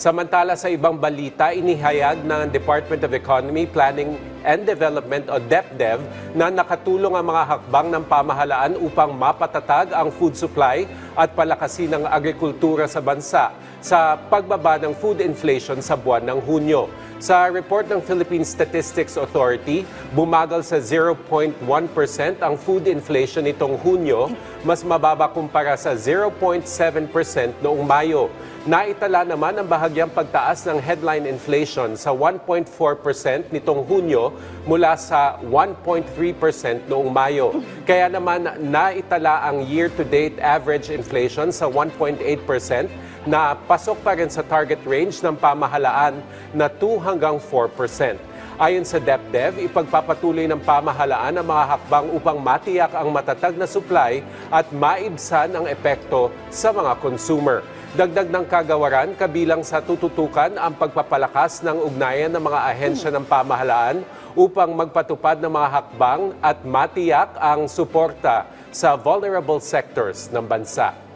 Samantala sa ibang balita, inihayag ng Department of Economy, Planning and Development o DepDev na nakatulong ang mga hakbang ng pamahalaan upang mapatatag ang food supply at palakasin ang agrikultura sa bansa sa pagbaba ng food inflation sa buwan ng Hunyo. Sa report ng Philippine Statistics Authority, bumagal sa 0.1% ang food inflation nitong Hunyo, mas mababa kumpara sa 0.7% noong Mayo. Naitala naman ang bahagyang pagtaas ng headline inflation sa 1.4% nitong Hunyo mula sa 1.3% noong Mayo. Kaya naman naitala ang year-to-date average inflation sa 1.8% na pasok pa rin sa target range ng pamahalaan na 2 hanggang 4%. Ayon sa DepDev, ipagpapatuloy ng pamahalaan ang mga hakbang upang matiyak ang matatag na supply at maibsan ang epekto sa mga consumer. Dagdag ng kagawaran, kabilang sa tututukan ang pagpapalakas ng ugnayan ng mga ahensya ng pamahalaan upang magpatupad ng mga hakbang at matiyak ang suporta sa vulnerable sectors ng bansa.